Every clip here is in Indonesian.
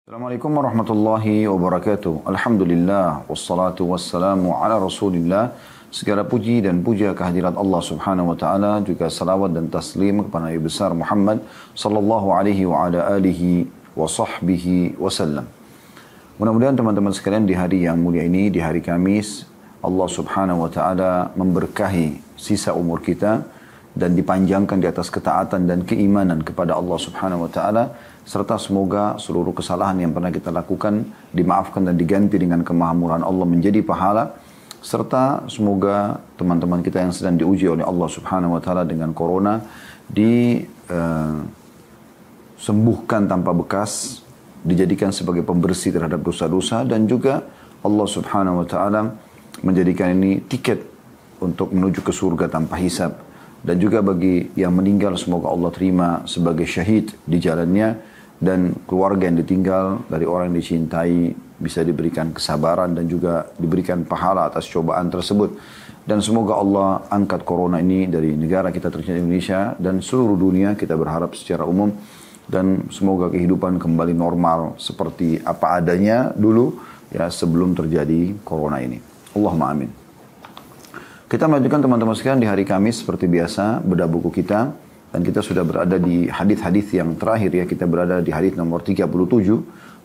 Assalamualaikum warahmatullahi wabarakatuh. Alhamdulillah wassalatu wassalamu ala Rasulillah. Segala puji dan puja kehadirat Allah Subhanahu wa taala, juga salawat dan taslim kepada Nabi besar Muhammad sallallahu alaihi wa ala alihi wa sahbihi wasallam. Mudah-mudahan teman-teman sekalian di hari yang mulia ini, di hari Kamis, Allah Subhanahu wa taala memberkahi sisa umur kita dan dipanjangkan di atas ketaatan dan keimanan kepada Allah Subhanahu wa taala, serta semoga seluruh kesalahan yang pernah kita lakukan dimaafkan dan diganti dengan kemahamurahan Allah menjadi pahala, serta semoga teman-teman kita yang sedang diuji oleh Allah Subhanahu wa taala dengan corona disembuhkan tanpa bekas, dijadikan sebagai pembersih terhadap dosa-dosa, dan juga Allah Subhanahu wa taala menjadikan ini tiket untuk menuju ke surga tanpa hisab. Dan juga bagi yang meninggal, semoga Allah terima sebagai syahid di jalannya, dan keluarga yang ditinggal dari orang yang dicintai bisa diberikan kesabaran dan juga diberikan pahala atas cobaan tersebut. Dan semoga Allah angkat corona ini dari negara kita tercinta Indonesia dan seluruh dunia, kita berharap secara umum. Dan semoga kehidupan kembali normal seperti apa adanya dulu ya, sebelum terjadi corona ini. Allahumma amin. Kita melanjutkan teman-teman sekalian di hari Kamis seperti biasa bedah buku kita, dan kita sudah berada di hadis-hadis yang terakhir ya. Kita berada di hadis nomor 37,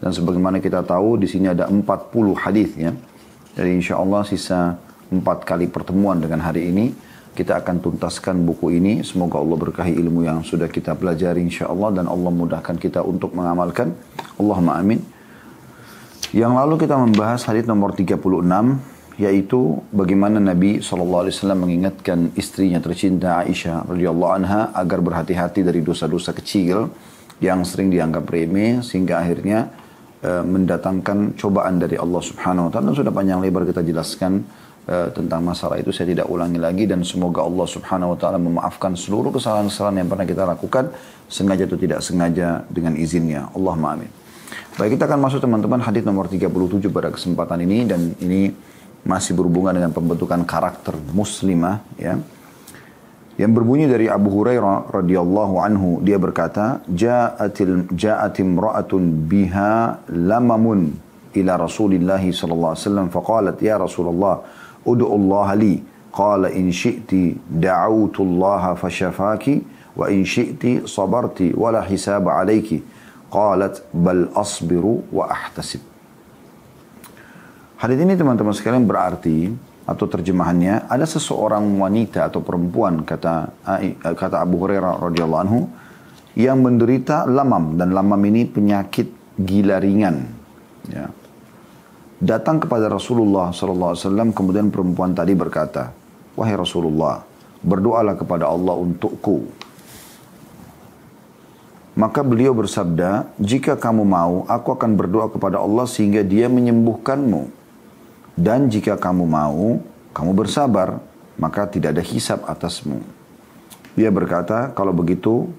dan sebagaimana kita tahu di sini ada 40 hadis ya. Jadi insyaallah sisa 4 kali pertemuan dengan hari ini kita akan tuntaskan buku ini. Semoga Allah berkahi ilmu yang sudah kita pelajari insyaallah, dan Allah mudahkan kita untuk mengamalkan. Allahumma amin. Yang lalu kita membahas hadis nomor 36, yaitu bagaimana Nabi SAW mengingatkan istrinya tercinta Aisyah radhiyallahu anha agar berhati-hati dari dosa-dosa kecil yang sering dianggap remeh, sehingga akhirnya mendatangkan cobaan dari Allah Subhanahu wa taala. Dan sudah panjang lebar kita jelaskan tentang masalah itu, saya tidak ulangi lagi, dan semoga Allah Subhanahu wa taala memaafkan seluruh kesalahan-kesalahan yang pernah kita lakukan, sengaja atau tidak sengaja, dengan izinnya. Allahumma amin. Baik, kita akan masuk teman-teman hadis nomor 37 pada kesempatan ini, dan ini masih berhubungan dengan pembentukan karakter muslimah ya. Yang berbunyi dari Abu Hurairah radhiyallahu anhu, dia berkata, ja'at imra'atun biha lamamun ila Rasulillah sallallahu alaihi wasallam faqalat ya Rasulullah ud'u Allah li, qala in syi'ti da'awtu Allah fashafaki wa in syi'ti sabarti wala hisaba alayki, qalat bal asbiru wa ahtasib. Hadis ini teman-teman sekalian berarti, atau terjemahannya, ada seseorang wanita atau perempuan, kata Abu Hurairah radhiyallahu anhu, yang menderita lamam, dan lamam ini penyakit gila ringan ya. Datang kepada Rasulullah SAW, kemudian perempuan tadi berkata, wahai Rasulullah, berdoalah kepada Allah untukku. Maka beliau bersabda, jika kamu mau, aku akan berdoa kepada Allah sehingga dia menyembuhkanmu. Dan jika kamu mau, kamu bersabar, maka tidak ada hisab atasmu. Dia berkata, kalau begitu,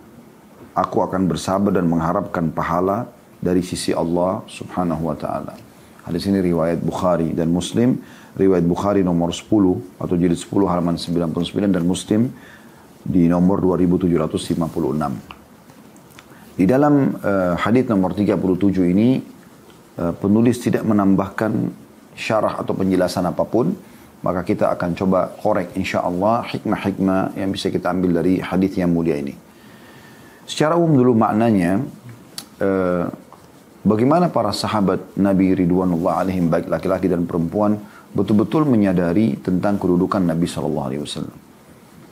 aku akan bersabar dan mengharapkan pahala dari sisi Allah Subhanahu wa ta'ala. Hadis ini riwayat Bukhari dan Muslim. Riwayat Bukhari nomor 10 atau jilid 10 halaman 99, dan Muslim di nomor 2756. Di dalam hadis nomor 37 ini, penulis tidak menambahkan syarah atau penjelasan apapun, maka kita akan coba korek insyaallah hikmah-hikmah yang bisa kita ambil dari hadis yang mulia ini. Secara umum dulu maknanya, bagaimana para sahabat Nabi Ridwanullah alaihim, baik laki-laki dan perempuan, betul-betul menyadari tentang kedudukan Nabi SAW.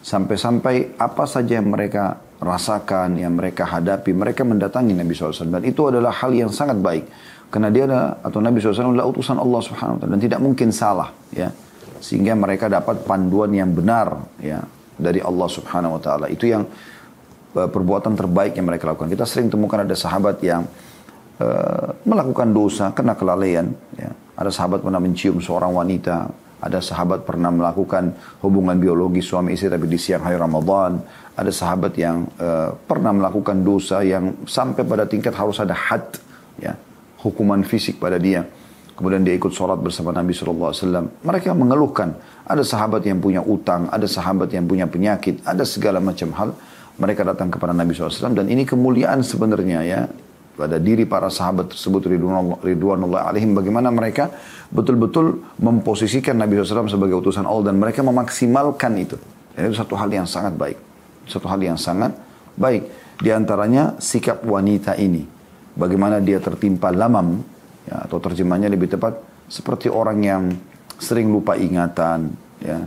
Sampai-sampai apa saja yang mereka rasakan, yang mereka hadapi, mereka mendatangi Nabi SAW. Dan itu adalah hal yang sangat baik. Karena dia atau Nabi SAW adalah utusan Allah Subhanahu wa taala dan tidak mungkin salah ya. Sehingga mereka dapat panduan yang benar ya dari Allah Subhanahu wa taala. Itu yang perbuatan terbaik yang mereka lakukan. Kita sering temukan ada sahabat yang melakukan dosa karena kelalaian ya. Ada sahabat pernah mencium seorang wanita, ada sahabat pernah melakukan hubungan biologi suami istri tapi di siang hari Ramadan. Ada sahabat yang pernah melakukan dosa yang sampai pada tingkat harus ada had ya, hukuman fisik pada dia. Kemudian dia ikut sholat bersama Nabi SAW. Mereka mengeluhkan. Ada sahabat yang punya utang, ada sahabat yang punya penyakit, ada segala macam hal. Mereka datang kepada Nabi SAW. Dan ini kemuliaan sebenarnya ya. pada diri para sahabat tersebut ridwanullah alaihim, bagaimana mereka betul-betul memposisikan Nabi SAW sebagai utusan Allah dan mereka memaksimalkan itu. Dan itu satu hal yang sangat baik. Satu hal yang sangat baik. Di antaranya sikap wanita ini. Bagaimana dia tertimpa lamam, ya, atau terjemahnya lebih tepat, seperti orang yang sering lupa ingatan, ya,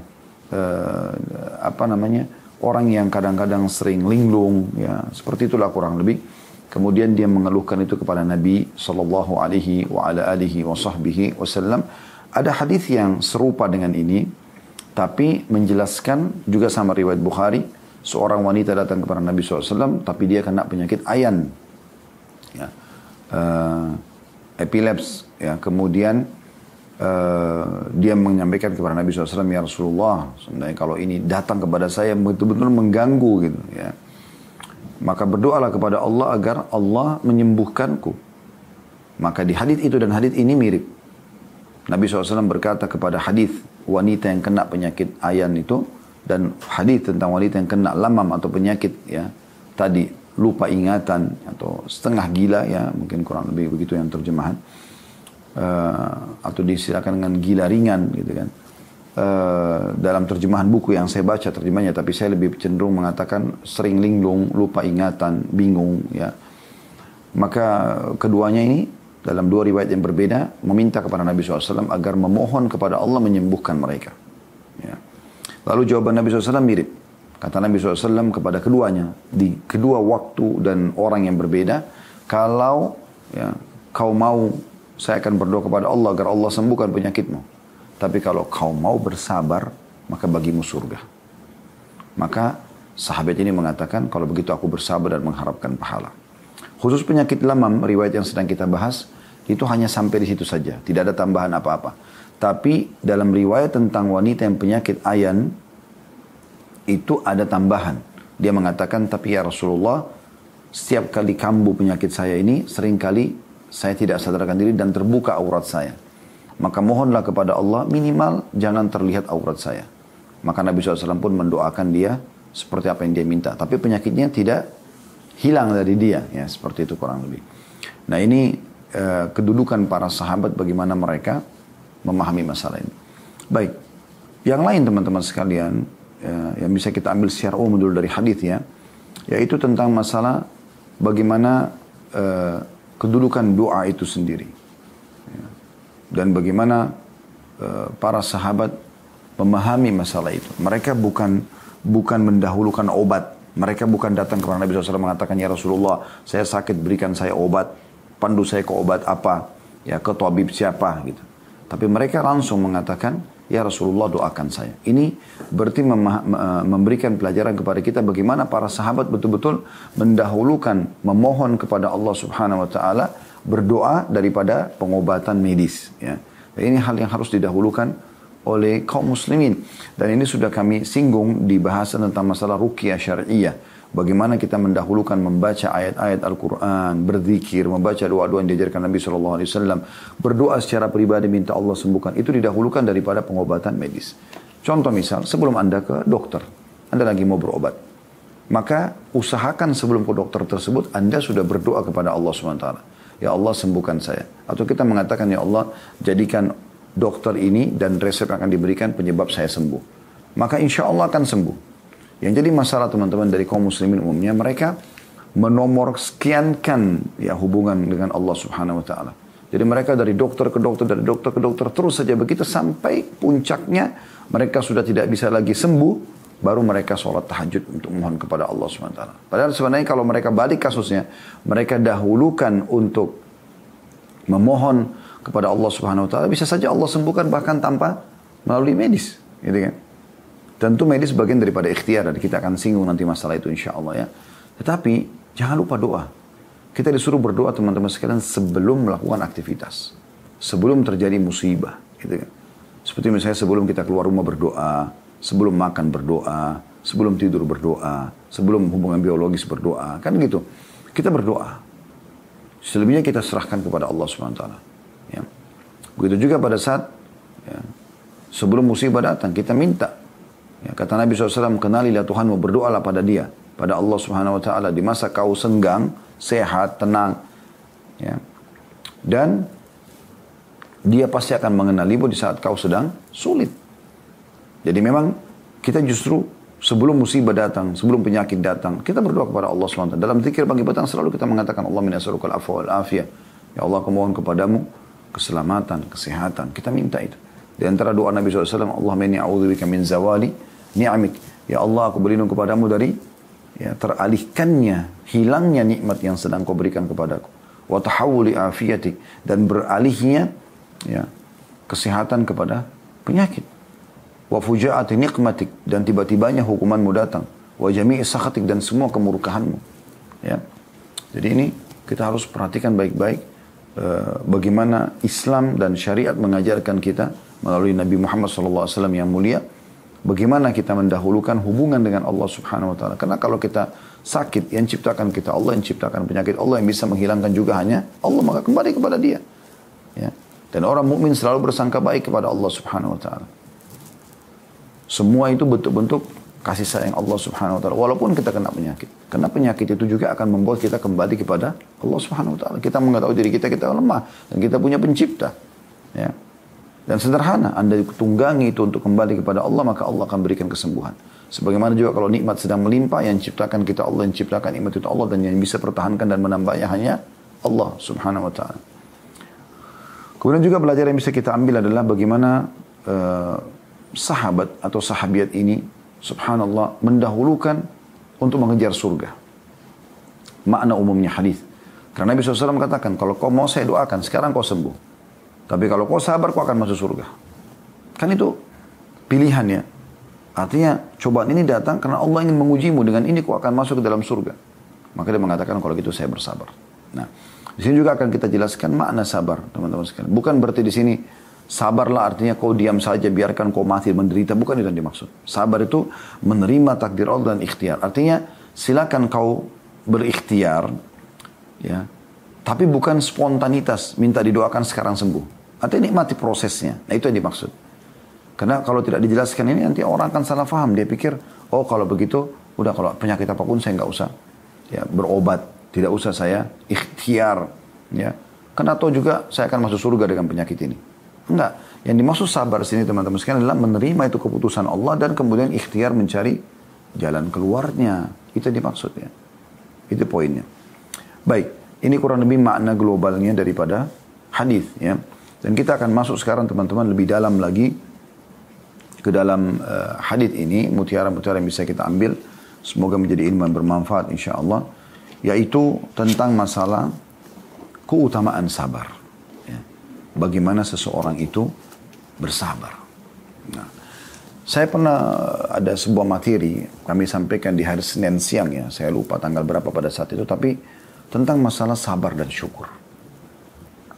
orang yang kadang-kadang sering linglung, ya, seperti itulah kurang lebih. Kemudian dia mengeluhkan itu kepada Nabi sallallahu alaihi wasallam. Ada hadis yang serupa dengan ini, tapi menjelaskan juga sama riwayat Bukhari. Seorang wanita datang kepada Nabi SAW, tapi dia kena penyakit ayan, ya, epileps, ya. Kemudian dia menyampaikan kepada Nabi SAW, ya Rasulullah, sebenarnya kalau ini datang kepada saya betul-betul mengganggu gitu, ya. Maka berdoalah kepada Allah agar Allah menyembuhkanku. Maka di hadis itu dan hadis ini mirip. Nabi SAW berkata kepada hadis wanita yang kena penyakit ayan itu, dan hadis tentang wanita yang kena lamam atau penyakit, ya, tadi lupa ingatan atau setengah gila, ya, mungkin kurang lebih begitu yang terjemahan. Atau disilakan dengan gila ringan gitu kan, dalam terjemahan buku yang saya baca terjemahnya, tapi saya lebih cenderung mengatakan sering linglung, lupa ingatan, bingung, ya. Maka keduanya ini dalam dua riwayat yang berbeda meminta kepada Nabi SAW agar memohon kepada Allah menyembuhkan mereka, ya. Lalu jawaban Nabi SAW mirip. Kata Nabi SAW kepada keduanya di kedua waktu dan orang yang berbeda, kalau, ya, kau mau, saya akan berdoa kepada Allah agar Allah sembuhkan penyakitmu. Tapi kalau kau mau bersabar, maka bagimu surga. Maka sahabat ini mengatakan, kalau begitu aku bersabar dan mengharapkan pahala. Khusus penyakit lamam, riwayat yang sedang kita bahas, itu hanya sampai di situ saja. Tidak ada tambahan apa-apa. Tapi dalam riwayat tentang wanita yang penyakit ayan, itu ada tambahan. Dia mengatakan, tapi ya Rasulullah, setiap kali kambuh penyakit saya ini, seringkali saya tidak sadarkan diri dan terbuka aurat saya. Maka mohonlah kepada Allah minimal jangan terlihat aurat saya. Maka Nabi SAW pun mendoakan dia seperti apa yang dia minta. Tapi penyakitnya tidak hilang dari dia. Ya, seperti itu kurang lebih. Nah ini kedudukan para sahabat bagaimana mereka memahami masalah ini. Baik. Yang lain teman-teman sekalian, yang bisa kita ambil secara umum dulu dari hadis, ya, yaitu tentang masalah bagaimana kedudukan doa itu sendiri, ya. Dan bagaimana para sahabat memahami masalah itu. Mereka bukan mendahulukan obat. Mereka bukan datang kepada Nabi SAW mengatakan, ya Rasulullah, saya sakit, berikan saya obat, pandu saya ke obat apa, ya, ke tabib siapa gitu. Tapi mereka langsung mengatakan, ya Rasulullah doakan saya. Ini berarti memberikan pelajaran kepada kita bagaimana para sahabat betul-betul mendahulukan memohon kepada Allah Subhanahu wa taala berdoa daripada pengobatan medis, ya. Dan ini hal yang harus didahulukan oleh kaum muslimin. Dan ini sudah kami singgung di bahasan tentang masalah ruqyah syar'iyah. Bagaimana kita mendahulukan membaca ayat-ayat Al-Quran, berzikir, membaca doa-doa yang diajarkan Nabi SAW, berdoa secara pribadi minta Allah sembuhkan. Itu didahulukan daripada pengobatan medis. Contoh misal, sebelum Anda ke dokter, Anda lagi mau berobat. Maka usahakan sebelum ke dokter tersebut, Anda sudah berdoa kepada Allah SWT. Ya Allah sembuhkan saya. Atau kita mengatakan, ya Allah jadikan dokter ini dan resep akan diberikan penyebab saya sembuh. Maka insya Allah akan sembuh. Yang jadi masalah teman-teman dari kaum muslimin umumnya, mereka menomor sekiankan, ya, hubungan dengan Allah Subhanahu wa taala. Jadi mereka dari dokter ke dokter, dari dokter ke dokter, terus saja begitu sampai puncaknya mereka sudah tidak bisa lagi sembuh, baru mereka sholat tahajud untuk mohon kepada Allah Subhanahu wa taala. Padahal sebenarnya kalau mereka balik kasusnya, mereka dahulukan untuk memohon kepada Allah Subhanahu wa taala, bisa saja Allah sembuhkan bahkan tanpa melalui medis, gitu kan. Tentu medis bagian daripada ikhtiar dan kita akan singgung nanti masalah itu insya Allah, ya. Tetapi jangan lupa doa. Kita disuruh berdoa teman-teman sekalian sebelum melakukan aktivitas. Sebelum terjadi musibah, gitu kan. Seperti misalnya sebelum kita keluar rumah berdoa, sebelum makan berdoa, sebelum tidur berdoa, sebelum hubungan biologis berdoa, kan gitu. Kita berdoa. Selebihnya kita serahkan kepada Allah SWT. Ya. Begitu juga pada saat, ya, sebelum musibah datang kita minta. Ya, kata Nabi SAW, kenalilah Tuhanmu, berdoalah pada dia, pada Allah Subhanahu Wa Taala di masa kau senggang, sehat, tenang. Ya. Dan dia pasti akan mengenalimu di saat kau sedang sulit. Jadi memang kita justru sebelum musibah datang, sebelum penyakit datang, kita berdoa kepada Allah SWT. Dalam zikir pagi petang selalu kita mengatakan Allah minasarukal afwa wal afiyah. Ya Allah, aku mohon kepadamu keselamatan, kesehatan. Kita minta itu. Di antara doa Nabi SAW, Allahumma inni a'udzubika min zawali ni'amik. Ya Allah, aku berlindung kepadamu dari teralihkannya, hilangnya nikmat yang sedang kau berikan kepadaku. Wa tahawuli afiyatik, dan beralihnya kesehatan kepada penyakit. Wa fujaati niqmatik, dan tiba-tibanya hukumanmu datang. Wa jami'i sakhatik, dan semua kemurkahanmu. Ya. Jadi ini kita harus perhatikan baik-baik bagaimana Islam dan syariat mengajarkan kita melalui Nabi Muhammad SAW yang mulia, bagaimana kita mendahulukan hubungan dengan Allah Subhanahu Wa Taala. Karena kalau kita sakit, yang ciptakan kita Allah, yang ciptakan penyakit Allah, yang bisa menghilangkan juga hanya Allah, maka kembali kepada Dia. Ya. Dan orang mukmin selalu bersangka baik kepada Allah Subhanahu Wa Taala. Semua itu bentuk-bentuk kasih sayang Allah Subhanahu Wa Taala. Walaupun kita kena penyakit, karena penyakit itu juga akan membuat kita kembali kepada Allah Subhanahu Wa Taala. Kita mengetahui diri kita lemah dan kita punya pencipta. Ya. Dan sederhana, Anda tunggangi itu untuk kembali kepada Allah, maka Allah akan berikan kesembuhan. Sebagaimana juga kalau nikmat sedang melimpah, yang ciptakan kita Allah, yang ciptakan nikmat itu Allah, dan yang bisa pertahankan dan menambahnya hanya Allah Subhanahu Wa Taala. Kemudian juga pelajaran yang bisa kita ambil adalah bagaimana sahabat atau sahabiat ini, subhanallah, mendahulukan untuk mengejar surga. Makna umumnya hadis. Karena Nabi SAW katakan, kalau kau mau saya doakan, sekarang kau sembuh. Tapi kalau kau sabar, kau akan masuk surga. Kan itu pilihannya. Artinya cobaan ini datang karena Allah ingin mengujimu. Dengan ini kau akan masuk ke dalam surga. Maka dia mengatakan kalau gitu saya bersabar. Nah, di sini juga akan kita jelaskan makna sabar, teman-teman sekalian. Bukan berarti di sini sabarlah artinya kau diam saja, biarkan kau mati menderita. Bukan itu yang dimaksud. Sabar itu menerima takdir Allah dan ikhtiar. Artinya silakan kau berikhtiar, ya, tapi bukan spontanitas minta didoakan sekarang sembuh. Artinya nikmati prosesnya. Nah, itu yang dimaksud. Karena kalau tidak dijelaskan ini nanti orang akan salah paham. Dia pikir, oh kalau begitu, udah kalau penyakit apapun saya nggak usah berobat. Tidak usah saya ikhtiar. Ya. Karena atau juga saya akan masuk surga dengan penyakit ini. Enggak. Yang dimaksud sabar sini teman-teman sekalian adalah menerima itu keputusan Allah dan kemudian ikhtiar mencari jalan keluarnya. Itu yang dimaksud ya. Itu poinnya. Baik. Ini kurang lebih makna globalnya daripada hadis ya. Dan kita akan masuk sekarang teman-teman lebih dalam lagi ke dalam hadis ini, mutiara-mutiara yang bisa kita ambil. Semoga menjadi ilmu yang bermanfaat insyaAllah. Yaitu tentang masalah keutamaan sabar. Ya. Bagaimana seseorang itu bersabar. Nah, saya pernah ada sebuah materi, kami sampaikan di hari Senin siang ya. Saya lupa tanggal berapa pada saat itu, tapi tentang masalah sabar dan syukur.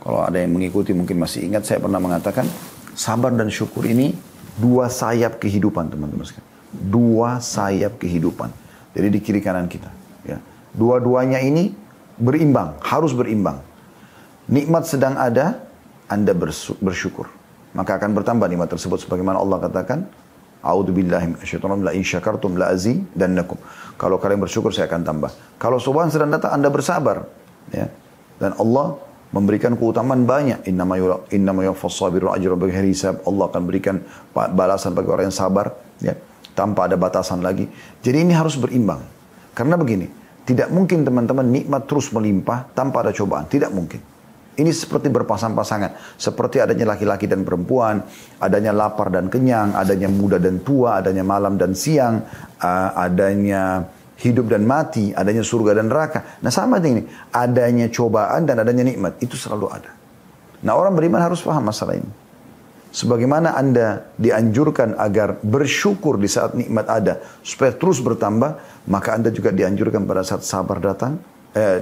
Kalau ada yang mengikuti mungkin masih ingat, saya pernah mengatakan sabar dan syukur ini dua sayap kehidupan teman-teman sekalian. Dua sayap kehidupan. Jadi di kiri kanan kita. Ya. Dua-duanya ini berimbang, harus berimbang. Nikmat sedang ada, Anda bersyukur. Maka akan bertambah nikmat tersebut. Sebagaimana Allah katakan, A'udzubillahi minasyaitonir rajim, la in syakartum la azidannakum. Kalau kalian bersyukur saya akan tambah. Kalau cobaan sedang datang Anda bersabar. Ya. Dan Allah memberikan keutamaan banyak. Innama yuwaffas sabirun ajrahum bighairi hisab. Allah akan berikan balasan bagi orang yang sabar ya, tanpa ada batasan lagi. Jadi ini harus berimbang. Karena begini, tidak mungkin teman-teman nikmat terus melimpah tanpa ada cobaan. Tidak mungkin. Ini seperti berpasang-pasangan. Seperti adanya laki-laki dan perempuan, adanya lapar dan kenyang, adanya muda dan tua, adanya malam dan siang, adanya hidup dan mati, adanya surga dan neraka. Nah sama dengan ini, adanya cobaan dan adanya nikmat, itu selalu ada. Nah orang beriman harus paham masalah ini. Sebagaimana Anda dianjurkan agar bersyukur di saat nikmat ada, supaya terus bertambah, maka Anda juga dianjurkan pada saat sabar datang,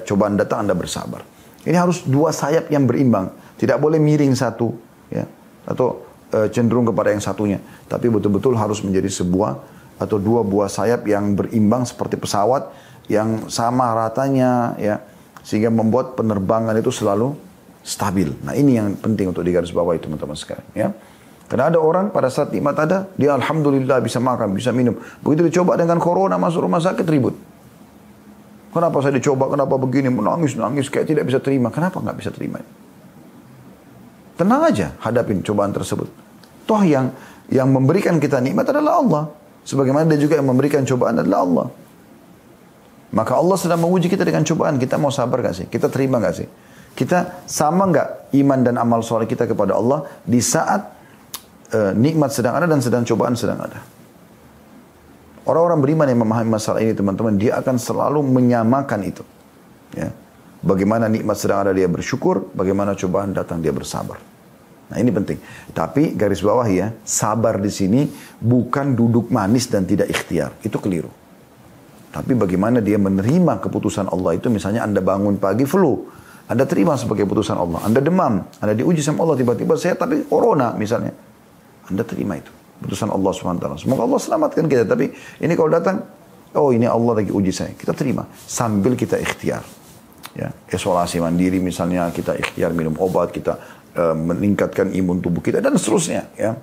cobaan datang Anda bersabar. Ini harus dua sayap yang berimbang. Tidak boleh miring satu, ya, atau cenderung kepada yang satunya. Tapi betul-betul harus menjadi sebuah atau dua buah sayap yang berimbang seperti pesawat yang sama ratanya, ya, sehingga membuat penerbangan itu selalu stabil. Nah ini yang penting untuk digarisbawahi teman-teman sekalian. Ya. Karena ada orang pada saat nikmat ada, dia alhamdulillah bisa makan, bisa minum. Begitu dicoba dengan corona masuk rumah sakit ribut. Kenapa saya dicoba, kenapa begini, menangis, kayak tidak bisa terima. Kenapa nggak bisa terima? Tenang aja hadapin cobaan tersebut. Toh yang memberikan kita nikmat adalah Allah. Sebagaimana dia juga yang memberikan cobaan adalah Allah. Maka Allah sedang menguji kita dengan cobaan. Kita mau sabar gak sih? Kita terima gak sih? Kita sama gak iman dan amal soleh kita kepada Allah di saat nikmat sedang ada dan sedang cobaan sedang ada. Orang-orang beriman yang memahami masalah ini teman-teman, dia akan selalu menyamakan itu. Ya. Bagaimana nikmat sedang ada dia bersyukur, bagaimana cobaan datang dia bersabar. Nah ini penting. Tapi garis bawah ya, sabar di sini bukan duduk manis dan tidak ikhtiar. Itu keliru. Tapi bagaimana dia menerima keputusan Allah itu, misalnya Anda bangun pagi flu, Anda terima sebagai keputusan Allah. Anda demam, Anda diuji sama Allah, tiba-tiba sehat tapi corona misalnya. Anda terima itu, keputusan Allah SWT. Semoga Allah selamatkan kita. Tapi ini kalau datang, oh ini Allah lagi uji saya. Kita terima, sambil kita ikhtiar. Ya, isolasi mandiri misalnya, kita ikhtiar minum obat, kita meningkatkan imun tubuh kita, dan seterusnya. Ya.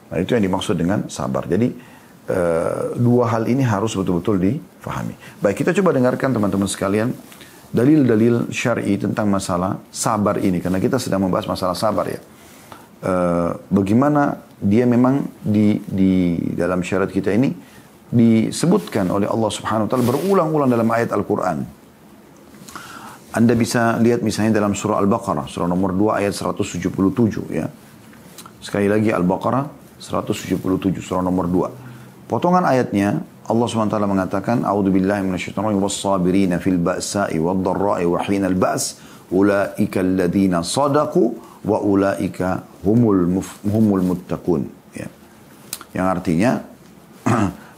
Nah itu yang dimaksud dengan sabar. Jadi, dua hal ini harus betul-betul difahami. Baik, kita coba dengarkan teman-teman sekalian dalil-dalil syar'i tentang masalah sabar ini, karena kita sedang membahas masalah sabar ya. Bagaimana dia memang di dalam syariat kita ini disebutkan oleh Allah Subhanahu wa taala berulang-ulang dalam ayat Al-Qur'an. Anda bisa lihat misalnya dalam surah Al-Baqarah, surah nomor 2 ayat 177 ya. Sekali lagi Al-Baqarah 177 surah nomor 2. Potongan ayatnya Allah SWT mengatakan, A'udzubillahi minasyaitonir rajim, was-sabirina fil ba'sa'i wad-dharra'i wa hinal ba's, ulaika alladziina shadaqu wa ulaika humul muttaqun. Ya. Yang artinya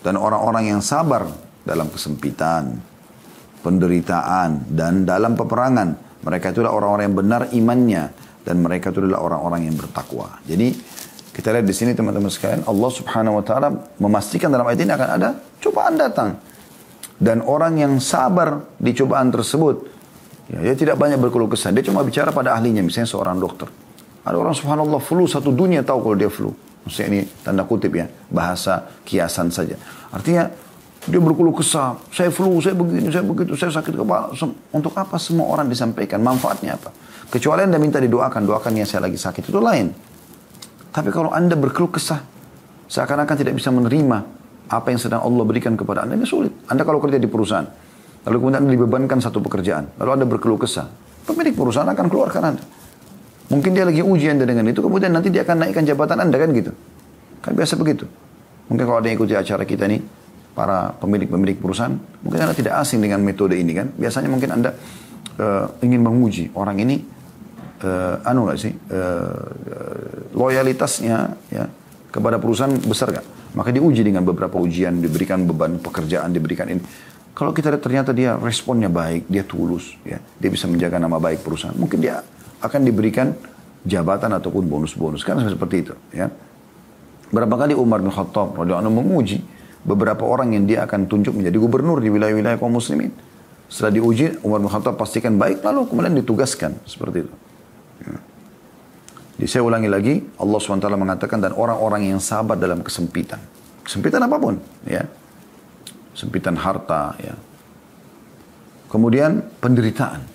dan orang-orang yang sabar dalam kesempitan, penderitaan dan dalam peperangan, mereka itulah orang-orang yang benar imannya dan mereka itulah orang-orang yang bertakwa. Jadi kita lihat di sini teman-teman sekalian, Allah Subhanahu wa taala memastikan dalam ayat ini akan ada cobaan datang. Dan orang yang sabar di cobaan tersebut, ya, dia tidak banyak berkeluh kesah. Dia cuma bicara pada ahlinya, misalnya seorang dokter. Ada orang subhanallah flu, satu dunia tahu kalau dia flu. Maksudnya ini tanda kutip ya, bahasa kiasan saja. Artinya dia berkeluh kesah, saya flu, saya begini, saya begitu, saya sakit kepala. Untuk apa semua orang disampaikan? Manfaatnya apa? Kecuali Anda minta didoakan, doakan ya saya lagi sakit, itu lain. Tapi kalau Anda berkeluh kesah, seakan-akan tidak bisa menerima apa yang sedang Allah berikan kepada Anda, ini sulit. Anda kalau kerja di perusahaan, lalu kemudian Anda dibebankan satu pekerjaan, lalu Anda berkeluh kesah, pemilik perusahaan akan keluarkan Anda. Mungkin dia lagi uji Anda dengan itu, kemudian nanti dia akan naikkan jabatan Anda, kan gitu. Kan biasa begitu. Mungkin kalau ada yang ikuti acara kita nih, para pemilik perusahaan, mungkin Anda tidak asing dengan metode ini kan. Biasanya mungkin Anda ingin menguji orang ini, loyalitasnya ya kepada perusahaan besar gak? Maka diuji dengan beberapa ujian, diberikan beban pekerjaan, diberikan ini. Kalau kita lihat ternyata dia responnya baik, dia tulus, ya, dia bisa menjaga nama baik perusahaan, mungkin dia akan diberikan jabatan ataupun bonus-bonus, kan seperti itu. Ya. Berapa kali Umar bin Khattab radhiyallahu anhu menguji beberapa orang yang dia akan tunjuk menjadi gubernur di wilayah-wilayah kaum muslimin. Setelah diuji, Umar bin Khattab pastikan baik, lalu kemudian ditugaskan seperti itu. Ya. Jadi saya ulangi lagi, Allah SWT mengatakan, dan orang-orang yang sabar dalam kesempitan. Kesempitan apapun, ya. Kesempitan harta, ya. Kemudian penderitaan.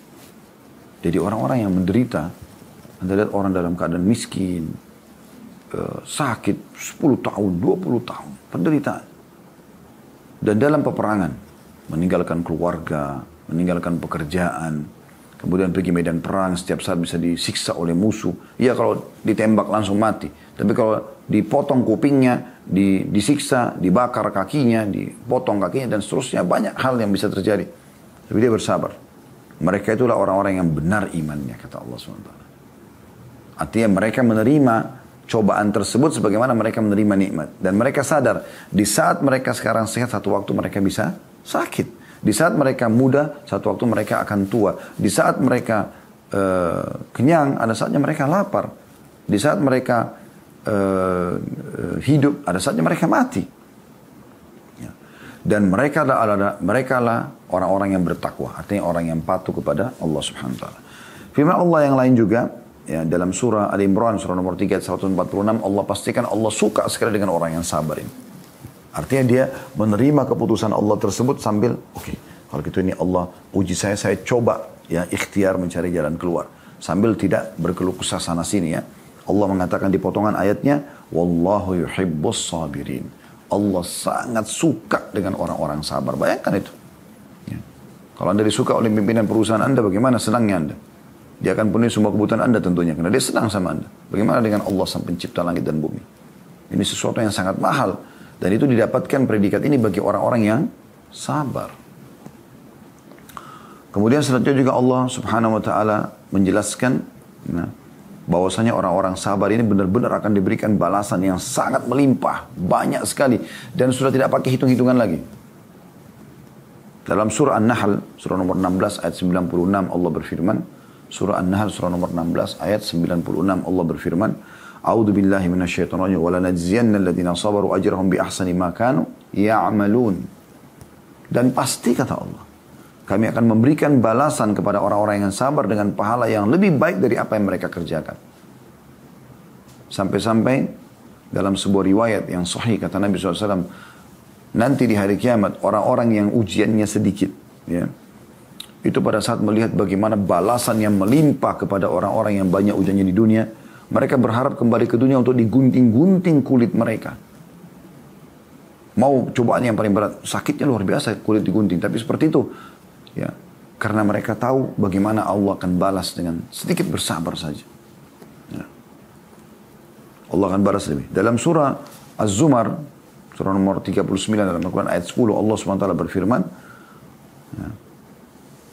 Jadi orang-orang yang menderita, Anda lihat orang dalam keadaan miskin, sakit 10 tahun, 20 tahun, penderitaan. Dan dalam peperangan, meninggalkan keluarga, meninggalkan pekerjaan, kemudian pergi medan perang, setiap saat bisa disiksa oleh musuh. Ya kalau ditembak langsung mati. Tapi kalau dipotong kupingnya, disiksa, dibakar kakinya, dipotong kakinya, dan seterusnya. Banyak hal yang bisa terjadi. Tapi dia bersabar. Mereka itulah orang-orang yang benar imannya, kata Allah SWT. Artinya mereka menerima cobaan tersebut sebagaimana mereka menerima nikmat. Dan mereka sadar, di saat mereka sekarang sehat, satu waktu mereka bisa sakit. Di saat mereka muda, satu waktu mereka akan tua. Di saat mereka kenyang, ada saatnya mereka lapar. Di saat mereka hidup, ada saatnya mereka mati. Ya. Dan mereka lah orang-orang yang bertakwa. Artinya orang yang patuh kepada Allah Subhanahu wa taala. Firman Allah yang lain juga, ya, dalam surah Al-Imran, surah nomor 3, 146, Allah pastikan Allah suka sekali dengan orang yang sabar ini. Artinya dia menerima keputusan Allah tersebut sambil, oke, Kalau gitu ini Allah uji saya coba ya ikhtiar mencari jalan keluar. Sambil tidak berkeluh kesah sana sini ya. Allah mengatakan di potongan ayatnya, Wallahu yuhibbus sabirin. Allah sangat suka dengan orang-orang sabar. Bayangkan itu. Ya. Kalau Anda disuka oleh pimpinan perusahaan Anda, bagaimana senangnya Anda? Dia akan penuhi semua kebutuhan Anda tentunya. Karena dia senang sama Anda. Bagaimana dengan Allah sang pencipta langit dan bumi? Ini sesuatu yang sangat mahal. Dan itu didapatkan predikat ini bagi orang-orang yang sabar. Kemudian selanjutnya juga Allah subhanahu wa ta'ala menjelaskan bahwasanya orang-orang sabar ini benar-benar akan diberikan balasan yang sangat melimpah. Banyak sekali. Dan sudah tidak pakai hitung-hitungan lagi. Dalam surah An-Nahl, surah nomor 16 ayat 96 Allah berfirman. Surah An-Nahl, surah nomor 16 ayat 96 Allah berfirman. A'udhu billahi minasyaitonir rajim. Wa lanajziyanna alladhina sabaru ajrahum bi ahsani ma kanu ya'malun. Dan pasti kata Allah, kami akan memberikan balasan kepada orang-orang yang sabar dengan pahala yang lebih baik dari apa yang mereka kerjakan. Sampai-sampai dalam sebuah riwayat yang sahih kata Nabi SAW, nanti di hari kiamat orang-orang yang ujiannya sedikit, ya, itu pada saat melihat bagaimana balasan yang melimpah kepada orang-orang yang banyak ujiannya di dunia, mereka berharap kembali ke dunia untuk digunting-gunting kulit mereka. Mau cobaan yang paling berat, sakitnya luar biasa kulit digunting, tapi seperti itu. Ya, karena mereka tahu bagaimana Allah akan balas dengan sedikit bersabar saja. Ya. Allah akan balas lebih. Dalam surah Az-Zumar, surah nomor 39 dalam Al-Quran ayat 10, Allah SWT berfirman, ya,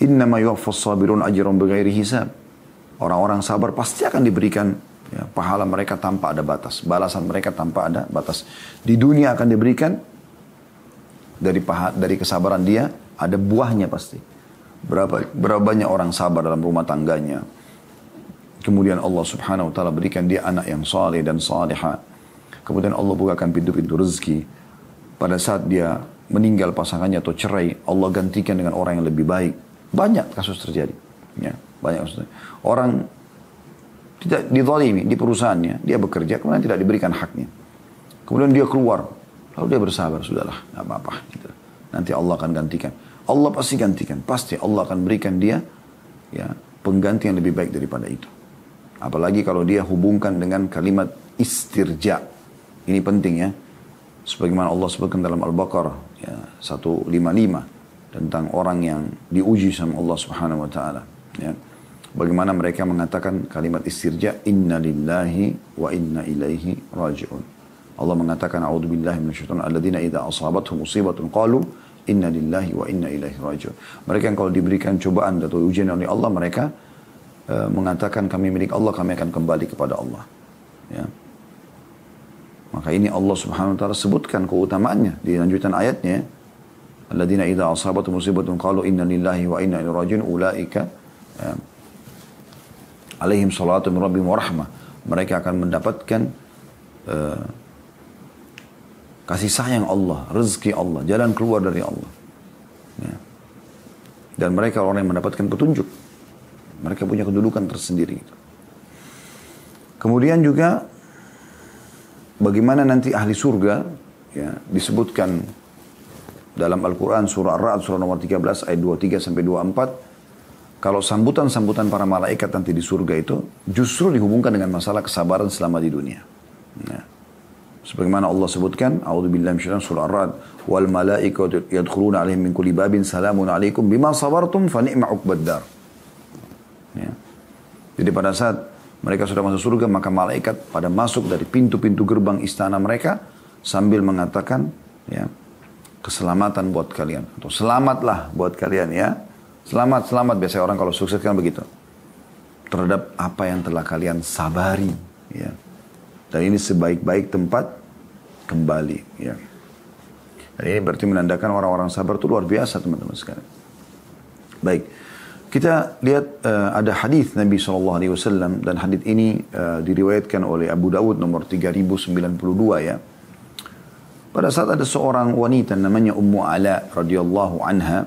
Innama yuwaffas sabirun ajran bighairi hisab. Orang-orang sabar pasti akan diberikan ya, pahala mereka tanpa ada batas. Balasan mereka tanpa ada batas. Di dunia akan diberikan dari kesabaran dia, ada buahnya pasti. Berapa banyak orang sabar dalam rumah tangganya. Kemudian Allah subhanahu wa ta'ala berikan dia anak yang saleh dan salihah. Kemudian Allah bukakan pintu-pintu rezeki. Pada saat dia meninggal pasangannya atau cerai, Allah gantikan dengan orang yang lebih baik. Banyak kasus terjadi. Ya, banyak kasus terjadi. Orang tidak dizalimi di perusahaannya, dia bekerja, kemudian tidak diberikan haknya. Kemudian dia keluar, lalu dia bersabar, sudahlah, tidak apa-apa. Gitu. Nanti Allah akan gantikan. Allah pasti gantikan. Pasti Allah akan berikan dia ya, pengganti yang lebih baik daripada itu. Apalagi kalau dia hubungkan dengan kalimat istirja. Ini penting ya. Sebagaimana Allah sebutkan dalam Al-Baqarah ya, 155 tentang orang yang diuji sama Allah Subhanahu wa taala ya. Bagaimana mereka mengatakan kalimat istirja, inna lillahi wa inna ilaihi raji'un. Allah mengatakan a'udzubillahi minasyaitonir alladzina idza asabathum musibatun qalu inna lillahi wa inna ilaihi raji'un. Mereka yang kalau diberikan cobaan atau ujian oleh Allah, mereka mengatakan kami milik Allah, kami akan kembali kepada Allah. Ya. Maka ini Allah Subhanahu wa taala sebutkan keutamaannya di lanjutan ayatnya. Alladzina idza asabathum musibatun qalu inna lillahi wa inna ilaihi raji'un ulaika alaihim salatu min rabbihim wa rahmah. Mereka akan mendapatkan kasih sayang Allah, rezeki Allah, jalan keluar dari Allah. Ya. Dan mereka orang yang mendapatkan petunjuk. Mereka punya kedudukan tersendiri. Kemudian juga bagaimana nanti ahli surga ya, disebutkan dalam Al-Quran surah Ar-Ra'd surah nomor 13 ayat 23 sampai 24. Kalau sambutan-sambutan para malaikat nanti di surga itu justru dihubungkan dengan masalah kesabaran selama di dunia. Ya. Sebagaimana Allah sebutkan, a'udzubillahi minasyaitonir surah Ar-Ra'd, wal malaikatu yadkhuluna 'alaihim min kulli babin salamun 'alaikum bima sabartum fa ni'ma 'uqbad dar. Ya. Jadi pada saat mereka sudah masuk surga, maka malaikat pada masuk dari pintu-pintu gerbang istana mereka sambil mengatakan, ya, keselamatan buat kalian atau selamatlah buat kalian ya. Selamat, selamat. Biasanya orang kalau sukses kan begitu. Terhadap apa yang telah kalian sabari, ya. Dan ini sebaik-baik tempat kembali, ya. Dan ini berarti menandakan orang-orang sabar itu luar biasa, teman-teman sekalian. Baik, kita lihat ada hadis Nabi SAW dan hadis ini diriwayatkan oleh Abu Dawud nomor 3092 ya. Pada saat ada seorang wanita namanya Ummu Ala radhiyallahu anha,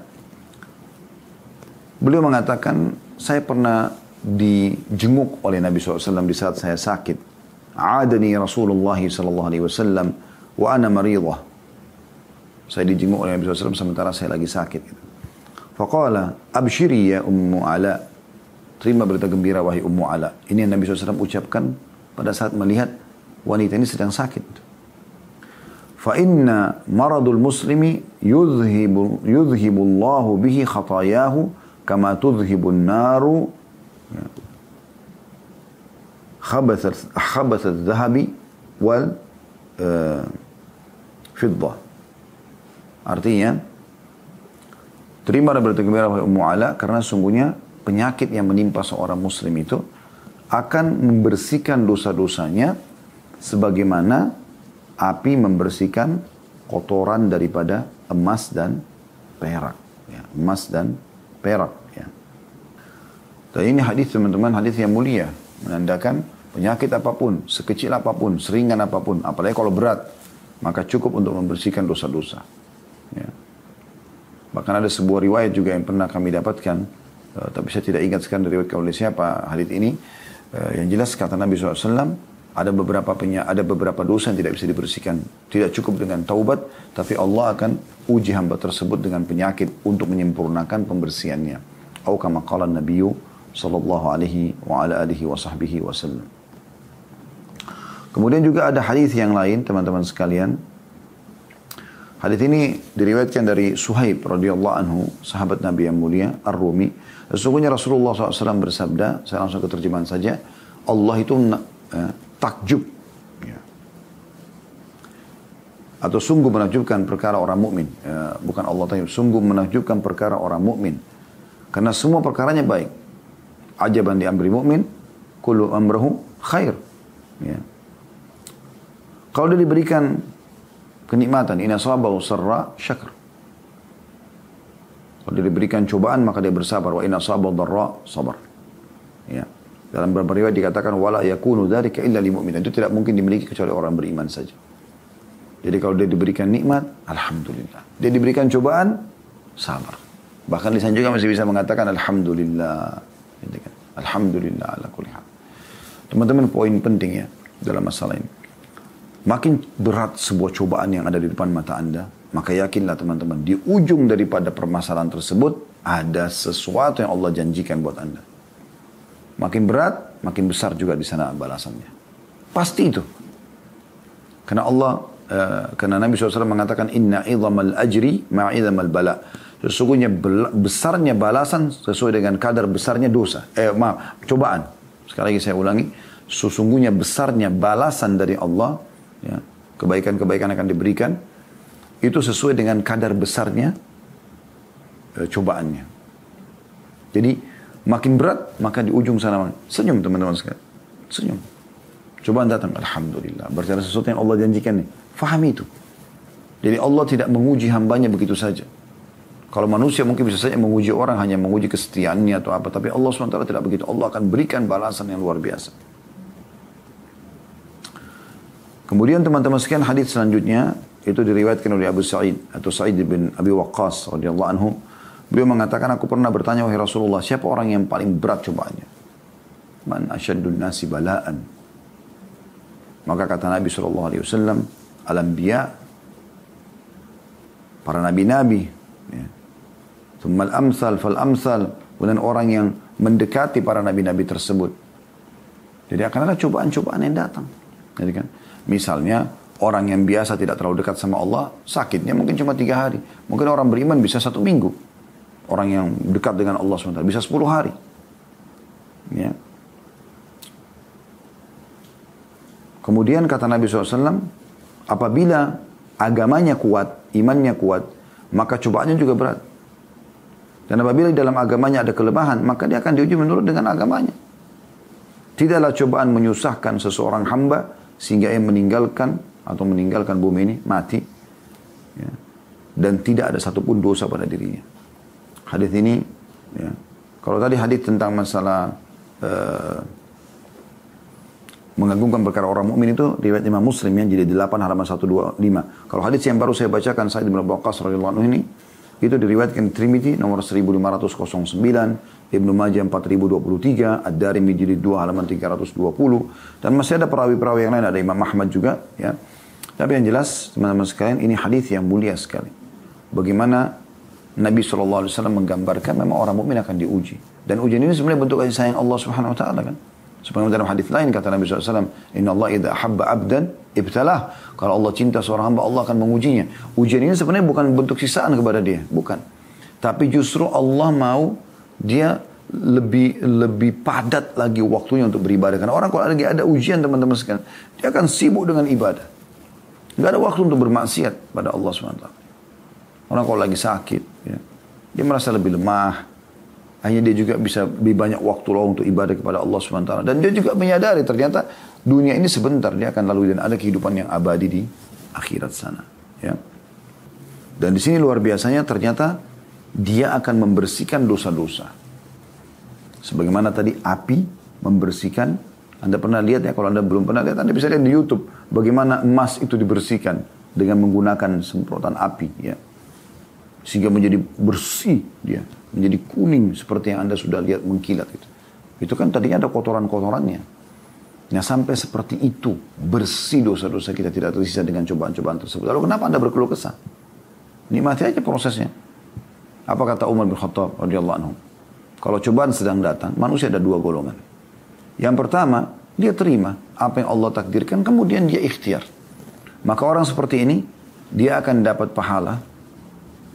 beliau mengatakan, saya pernah dijenguk oleh Nabi SAW di saat saya sakit. Adani Rasulullah SAW wa ana maridah. Saya dijenguk oleh Nabi SAW sementara saya lagi sakit. Faqala abshiri ya Ummu Ala. Terima berita gembira wahai Ummu Ala. Ini yang Nabi SAW ucapkan pada saat melihat wanita ini sedang sakit. Fa inna maradul muslimi yudhibu Allahu bihi khatayahu kama tudhibun naru khabath al-dhahabi wal fiddah. Artinya, terima berita gembira wahai Ummu Ala, karena sungguhnya penyakit yang menimpa seorang muslim itu akan membersihkan dosa-dosanya sebagaimana api membersihkan kotoran daripada emas dan perak. Ya, emas dan perak. Ya. Dan ini hadis teman-teman, hadis yang mulia, menandakan penyakit apapun, sekecil apapun, seringan apapun, apalagi kalau berat, maka cukup untuk membersihkan dosa-dosa. Ya. Bahkan ada sebuah riwayat juga yang pernah kami dapatkan, tapi saya tidak ingat sekarang diriwayatkan oleh siapa hadis ini. Yang jelas kata Nabi SAW, ada beberapa dosa yang tidak bisa dibersihkan. Tidak cukup dengan taubat, tapi Allah akan uji hamba tersebut dengan penyakit untuk menyempurnakan pembersihannya. Atau kama qala Nabi sallallahu alaihi wa ala alihi wa sahbihi wasallam. Kemudian juga ada hadis yang lain, teman-teman sekalian. Hadis ini diriwayatkan dari Suhaib radhiyallahu anhu, sahabat Nabi yang mulia, Ar-Rumi. Sesungguhnya Rasulullah SAW bersabda, saya langsung ke terjemahan saja, Allah itu takjub, ya, atau sungguh menakjubkan perkara orang mukmin. Bukan Allah takjub, sungguh menakjubkan perkara orang mukmin, karena semua perkaranya baik. Ajaban di amri mukmin, kullu amrahu khair. Ya. Kalau dia diberikan kenikmatan, ina sabahu sarra syakr. Kalau dia diberikan cobaan, maka dia bersabar. Wa ina sabahu dharra sabar. Ya. Dalam beberapa riwayat dikatakan wala yakunu dzalika illa lil mu'min. Itu tidak mungkin dimiliki kecuali orang beriman saja. Jadi kalau dia diberikan nikmat, alhamdulillah. Dia diberikan cobaan, sabar. Bahkan lisan juga masih bisa mengatakan alhamdulillah. Alhamdulillah ala kulli hal. Teman-teman, poin penting ya dalam masalah ini. Makin berat sebuah cobaan yang ada di depan mata Anda, maka yakinlah teman-teman, di ujung daripada permasalahan tersebut ada sesuatu yang Allah janjikan buat Anda. Makin berat, makin besar juga di sana balasannya. Pasti itu. Karena karena Nabi SAW mengatakan inna idhamal ajri ma'idhamal bala. Sesungguhnya besarnya balasan sesuai dengan kadar besarnya dosa. Cobaan. Sekali lagi saya ulangi, sesungguhnya besarnya balasan dari Allah, ya, kebaikan-kebaikan akan diberikan, itu sesuai dengan kadar besarnya cobaannya. Jadi makin berat, maka di ujung sana senyum teman-teman sekalian. Senyum. Cobaan datang, alhamdulillah. Berarti ada sesuatu yang Allah janjikan nih. Fahami itu. Jadi Allah tidak menguji hambanya begitu saja. Kalau manusia mungkin bisa saja menguji orang, hanya menguji kesetiaannya atau apa. Tapi Allah SWT tidak begitu. Allah akan berikan balasan yang luar biasa. Kemudian teman-teman sekalian, hadis selanjutnya itu diriwayatkan oleh Abu Sa'id atau Sa'id bin Abi Waqqas radhiyallahu anhu. Beliau mengatakan, aku pernah bertanya wahai Rasulullah, siapa orang yang paling berat cobaannya? Man asyaddun nasi bala'an. Maka kata Nabi SAW, al-anbiya, para nabi-nabi, ya. Thummal amsal fal amsal, kemudian orang yang mendekati para nabi-nabi tersebut. Jadi akan ada cobaan-cobaan yang datang. Jadi kan, misalnya orang yang biasa tidak terlalu dekat sama Allah, sakitnya mungkin cuma 3 hari. Mungkin orang beriman bisa 1 minggu. Orang yang dekat dengan Allah SWT bisa 10 hari. Ya. Kemudian kata Nabi SAW, apabila agamanya kuat, imannya kuat, maka cobaannya juga berat. Dan apabila dalam agamanya ada kelemahan, maka dia akan diuji menurut dengan agamanya. Tidaklah cobaan menyusahkan seseorang hamba sehingga ia meninggalkan bumi ini, mati. Ya. Dan tidak ada satupun dosa pada dirinya. Hadis ini, ya, kalau tadi hadis tentang masalah mengagungkan perkara orang mukmin itu riwayat Imam Muslim yang jadi 8 halaman 125. Kalau hadis yang baru saya bacakan Sa'id bin Abi Waqqas radhiyallahu anhu ini, itu diriwayatkan Tirmidzi nomor 1509, Ibnu Majah 4023, Ad-Darimi jilid 2 halaman 320, dan masih ada perawi-perawi yang lain, ada Imam Ahmad juga, ya. Tapi yang jelas teman-teman sekalian, ini hadis yang mulia sekali. Bagaimana Nabi SAW menggambarkan memang orang mukmin akan diuji. Dan ujian ini sebenarnya bentuk kasih sayang Allah Subhanahu Wa Taala kan. Sebagaimana dalam hadis lain kata Nabi SAW, Inna Allah idha ahabba abdan ibtalah. Kalau Allah cinta seorang hamba, Allah akan mengujinya. Ujian ini sebenarnya bukan bentuk sisaan kepada dia. Bukan. Tapi justru Allah mau dia lebih padat lagi waktunya untuk beribadah. Karena orang kalau lagi ada ujian teman-teman sekalian, dia akan sibuk dengan ibadah. Nggak ada waktu untuk bermaksiat pada Allah SWT. Orang kalau lagi sakit, ya, dia merasa lebih lemah. Akhirnya dia juga bisa lebih banyak waktu untuk ibadah kepada Allah SWT. Dan dia juga menyadari ternyata dunia ini sebentar dia akan lalui dan ada kehidupan yang abadi di akhirat sana. Ya. Dan di sini luar biasanya ternyata dia akan membersihkan dosa-dosa. Sebagaimana tadi api membersihkan. Anda pernah lihat ya, kalau Anda belum pernah lihat, Anda bisa lihat di YouTube bagaimana emas itu dibersihkan dengan menggunakan semprotan api. Ya. Sehingga menjadi bersih dia. Menjadi kuning seperti yang Anda sudah lihat mengkilat itu. Itu kan tadinya ada kotoran-kotorannya. Nah sampai seperti itu bersih dosa-dosa kita tidak tersisa dengan cobaan-cobaan tersebut. Lalu kenapa Anda berkeluh kesah? Nikmati aja prosesnya. Apa kata Umar bin Khattab radhiyallahu anhu? Kalau cobaan sedang datang, manusia ada dua golongan. Yang pertama, dia terima apa yang Allah takdirkan, kemudian dia ikhtiar. Maka orang seperti ini, dia akan dapat pahala.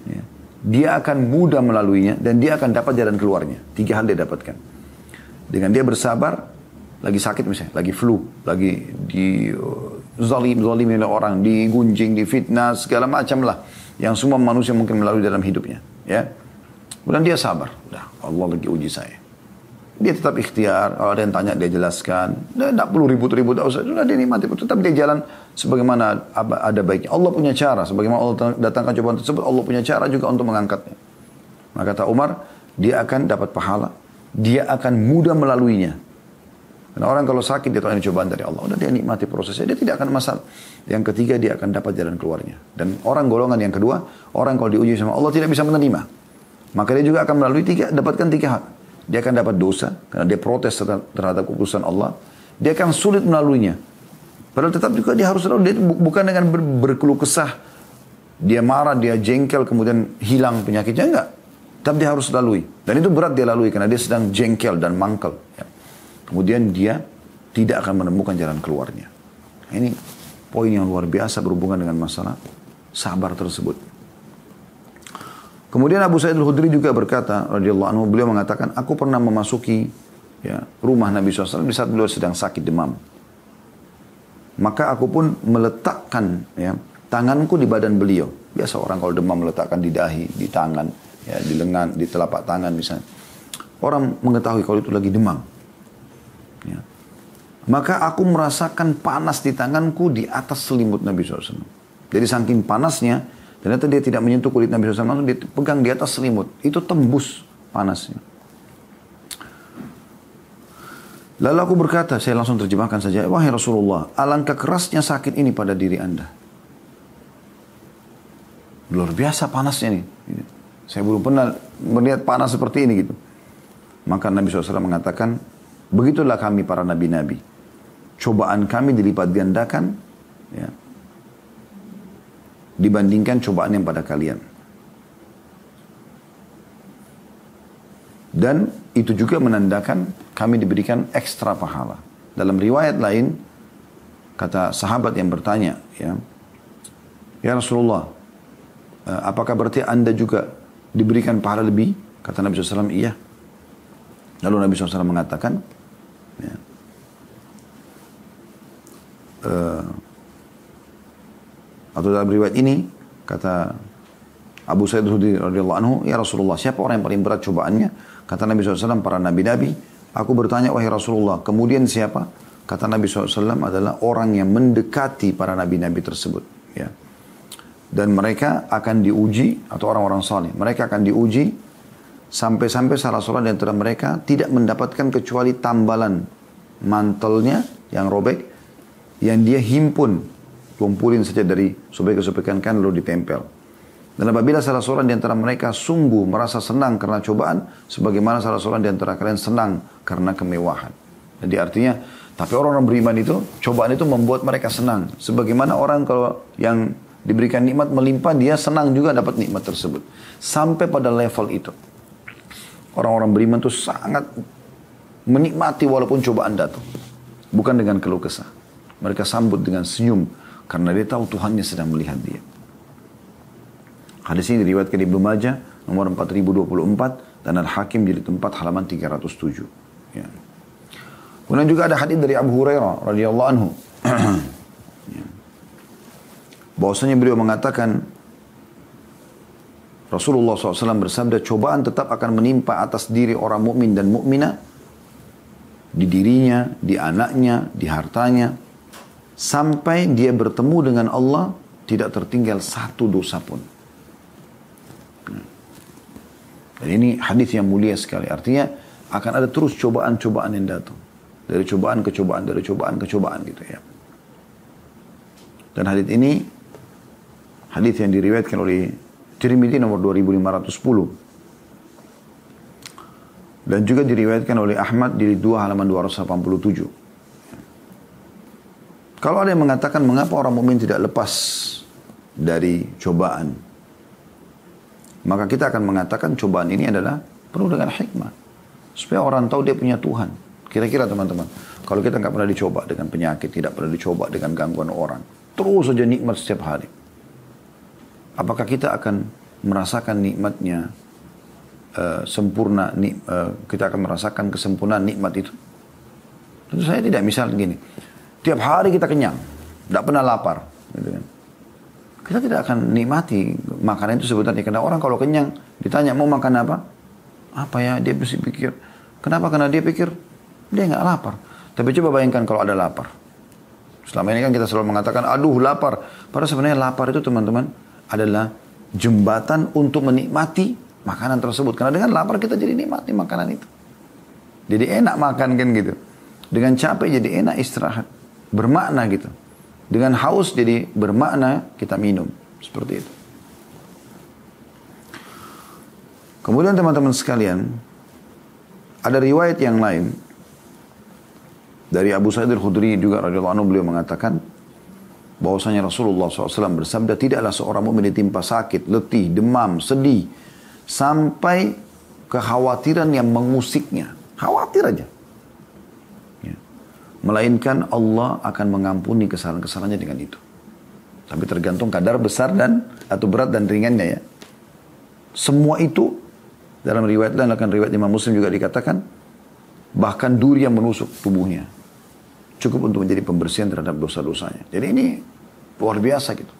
Ya. Dia akan mudah melaluinya dan dia akan dapat jalan keluarnya. 3 hal dia dapatkan. Dengan dia bersabar, lagi sakit misalnya, lagi flu, lagi di zalim oleh orang, digunjing, difitnah, segala macam lah. Yang semua manusia mungkin melalui dalam hidupnya. Ya. Kemudian dia sabar. Udah, Allah lagi uji saya. Dia tetap ikhtiar, kalau ada yang tanya dia jelaskan. Dia tidak perlu ribut-ribut, sudah dia nikmati. Tetap dia jalan sebagaimana ada baiknya. Allah punya cara, sebagaimana Allah datangkan cobaan tersebut, Allah punya cara juga untuk mengangkatnya. Maka kata Umar, dia akan dapat pahala. Dia akan mudah melaluinya. Karena orang kalau sakit, dia tahu ini cobaan dari Allah. Udah dia nikmati prosesnya, dia tidak akan masalah. Yang ketiga, dia akan dapat jalan keluarnya. Dan orang golongan yang kedua, orang kalau diuji sama Allah tidak bisa menerima. Maka dia juga akan melalui dapatkan 3 hal. Dia akan dapat dosa, karena dia protes terhadap keputusan Allah. Dia akan sulit melaluinya. Padahal tetap juga dia harus lalu. Dia bukan dengan berkeluh kesah. Dia marah, dia jengkel, kemudian hilang penyakitnya. Enggak. Tapi dia harus lalui. Dan itu berat dia lalui, karena dia sedang jengkel dan mangkel. Ya. Kemudian dia tidak akan menemukan jalan keluarnya. Ini poin yang luar biasa berhubungan dengan masalah sabar tersebut. Kemudian Abu Sa'id Al-Khudri juga berkata, radhiyallahu anhu, beliau mengatakan, aku pernah memasuki rumah Nabi SAW di saat beliau sedang sakit demam. Maka aku pun meletakkan tanganku di badan beliau. Biasa orang kalau demam meletakkan di dahi, di tangan, di lengan, di telapak tangan misalnya. Orang mengetahui kalau itu lagi demam. Ya. Maka aku merasakan panas di tanganku di atas selimut Nabi SAW. Jadi saking panasnya, ternyata dia tidak menyentuh kulit Nabi SAW, langsung dia pegang di atas selimut. Itu tembus panasnya. Lalu aku berkata, saya langsung terjemahkan saja, wahai Rasulullah, alangkah kerasnya sakit ini pada diri Anda. Luar biasa panasnya nih. Saya belum pernah melihat panas seperti ini gitu. Maka Nabi SAW mengatakan, begitulah kami para nabi-nabi. Cobaan kami dilipat gandakan, dibandingkan cobaan yang pada kalian. Dan itu juga menandakan kami diberikan ekstra pahala. Dalam riwayat lain, kata sahabat yang bertanya, ya Rasulullah, apakah berarti Anda juga diberikan pahala lebih? Kata Nabi SAW, iya. Lalu Nabi SAW mengatakan, atau dalam riwayat ini, kata Abu Sa'id Al-Khudri radhiyallahu anhu, ya Rasulullah, siapa orang yang paling berat cobaannya? Kata Nabi SAW, para nabi-nabi. Aku bertanya, wahai Rasulullah, kemudian siapa? Kata Nabi SAW adalah orang yang mendekati para nabi-nabi tersebut. Ya. Dan mereka akan diuji, atau orang-orang saleh, mereka akan diuji sampai-sampai salah seorang di antara mereka tidak mendapatkan kecuali tambalan mantelnya yang robek, yang dia himpun, kumpulin saja dari sobekan-sobekan kan lalu ditempel. Dan apabila salah seorang di antara mereka sungguh merasa senang karena cobaan, sebagaimana salah seorang di antara kalian senang karena kemewahan. Jadi artinya, tapi orang-orang beriman itu, cobaan itu membuat mereka senang. Sebagaimana orang kalau yang Diberikan nikmat melimpah, dia senang juga dapat nikmat tersebut. Sampai pada level itu. Orang-orang beriman itu sangat menikmati walaupun cobaan datang. Bukan dengan keluh kesah. Mereka sambut dengan senyum. Karena dia tahu Tuhannya sedang melihat dia. Hadis ini diriwayatkan Ibnu Majah nomor 4024 dan Al-Hakim jilid 4 halaman 307. Ya. Kemudian juga ada hadis dari Abu Hurairah radhiyallahu anhu. Ya. Bahwasanya beliau mengatakan Rasulullah SAW bersabda, cobaan tetap akan menimpa atas diri orang mukmin dan mukminah, di dirinya, di anaknya, di hartanya, sampai dia bertemu dengan Allah tidak tertinggal satu dosa pun. Dan ini hadis yang mulia sekali. Artinya akan ada terus cobaan-cobaan yang datang. Dari cobaan ke cobaan, dari cobaan ke cobaan gitu ya. Dan hadis ini, hadis yang diriwayatkan oleh Tirmidzi nomor 2510. Dan juga diriwayatkan oleh Ahmad di 2 halaman 287. Kalau ada yang mengatakan mengapa orang mukmin tidak lepas dari cobaan, maka kita akan mengatakan cobaan ini adalah penuh dengan hikmah. Supaya orang tahu dia punya Tuhan. Kira-kira teman-teman, kalau kita nggak pernah dicoba dengan penyakit, tidak pernah dicoba dengan gangguan orang, terus saja nikmat setiap hari, apakah kita akan merasakan nikmatnya sempurna? Kita akan merasakan kesempurnaan nikmat itu? Tentu saya tidak. Misal gini, tiap hari kita kenyang, tidak pernah lapar, gitu kan. Kita tidak akan nikmati makanan itu sebenarnya. Karena orang kalau kenyang ditanya mau makan apa, ya dia mesti pikir. Kenapa? Karena dia pikir dia nggak lapar. Tapi coba bayangkan kalau ada lapar. Selama ini kan kita selalu mengatakan, aduh lapar. Padahal sebenarnya lapar itu teman-teman adalah jembatan untuk menikmati makanan tersebut. Karena dengan lapar kita jadi nikmati makanan itu. Jadi enak makan kan gitu. Dengan capek jadi enak istirahat. Bermakna gitu. Dengan haus jadi bermakna kita minum. Seperti itu. Kemudian teman-teman sekalian, ada riwayat yang lain. Dari Abu Sa'id al-Khudri juga radhiyallahu anhu, beliau mengatakan bahwasanya Rasulullah SAW bersabda, tidaklah seorang mukmin ditimpa sakit, letih, demam, sedih, sampai kekhawatiran yang mengusiknya. Khawatir aja. Ya. Melainkan Allah akan mengampuni kesalahan-kesalahannya dengan itu. Tapi tergantung kadar besar dan atau berat dan ringannya ya. Semua itu dalam riwayat lain, akan riwayat Imam Muslim juga dikatakan, bahkan duri yang menusuk tubuhnya cukup untuk menjadi pembersihan terhadap dosa-dosanya. Jadi ini luar biasa gitu.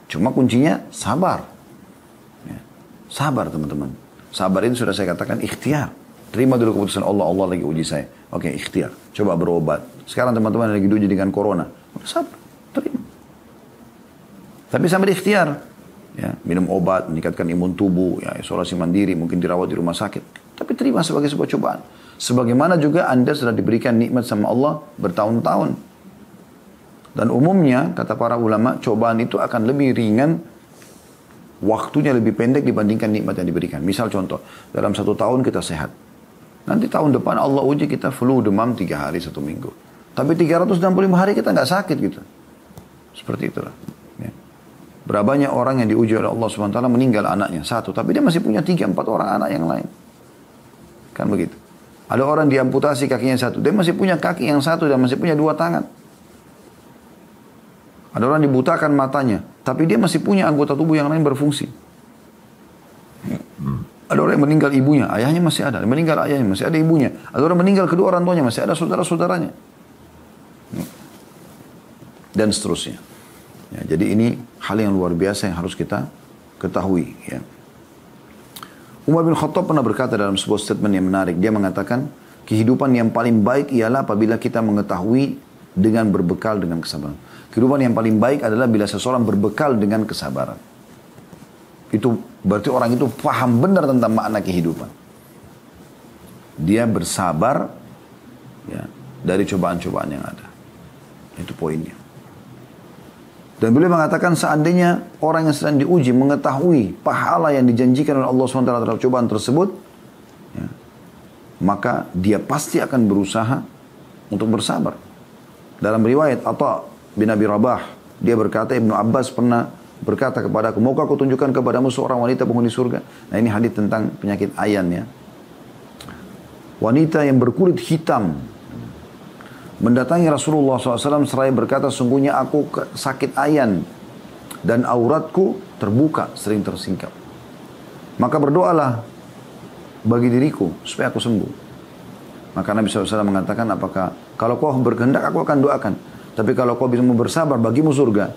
Cuma kuncinya sabar. Ya. Sabar teman-teman. Sabar ini sudah saya katakan ikhtiar. Terima dulu keputusan Allah. Allah lagi uji saya. Oke, ikhtiar. Coba berobat. Sekarang teman-teman lagi diuji dengan corona. Sabar. Terima. Tapi sambil ikhtiar. Ya, minum obat, meningkatkan imun tubuh, ya, isolasi mandiri, mungkin dirawat di rumah sakit. Tapi terima sebagai sebuah cobaan. Sebagaimana juga Anda sudah diberikan nikmat sama Allah bertahun-tahun. Dan umumnya, kata para ulama, cobaan itu akan lebih ringan, waktunya lebih pendek dibandingkan nikmat yang diberikan. Misal contoh, dalam 1 tahun kita sehat. Nanti tahun depan Allah uji kita flu, demam 3 hari, 1 minggu. Tapi 365 hari kita nggak sakit gitu. Seperti itulah. Ya. Berapa banyak orang yang diuji oleh Allah SWT meninggal anaknya 1, tapi dia masih punya 3-4 orang anak yang lain. Kan begitu. Ada orang diamputasi kakinya 1, dia masih punya kaki yang 1 dan masih punya 2 tangan. Ada orang dibutakan matanya, tapi dia masih punya anggota tubuh yang lain berfungsi. Ada orang yang meninggal ibunya, ayahnya masih ada. Meninggal ayahnya, masih ada ibunya. Ada orang meninggal kedua orang tuanya, masih ada saudara-saudaranya. Dan seterusnya. Ya, jadi ini hal yang luar biasa yang harus kita ketahui. Ya. Umar bin Khattab pernah berkata dalam sebuah statement yang menarik. Dia mengatakan, kehidupan yang paling baik ialah apabila kita mengetahui dengan berbekal dengan kesabaran. Kehidupan yang paling baik adalah bila seseorang berbekal dengan kesabaran. Itu berarti orang itu paham benar tentang makna kehidupan. Dia bersabar ya, dari cobaan-cobaan yang ada. Itu poinnya. Dan beliau mengatakan seandainya orang yang sedang diuji mengetahui pahala yang dijanjikan oleh Allah SWT terhadap cobaan tersebut, ya, maka dia pasti akan berusaha untuk bersabar. Dalam riwayat Atha bin Abi Rabah, dia berkata Ibnu Abbas pernah berkata kepadaku, maukah aku tunjukkan kepadamu seorang wanita penghuni surga? Nah ini hadis tentang penyakit ayan ya. Wanita yang berkulit hitam mendatangi Rasulullah SAW seraya berkata, sungguhnya aku sakit ayan dan auratku terbuka, sering tersingkap. Maka berdoalah bagi diriku supaya aku sembuh. Maka Nabi SAW mengatakan, apakah kalau kau berkehendak aku akan doakan. Tapi kalau kau bisa bersabar bagimu surga.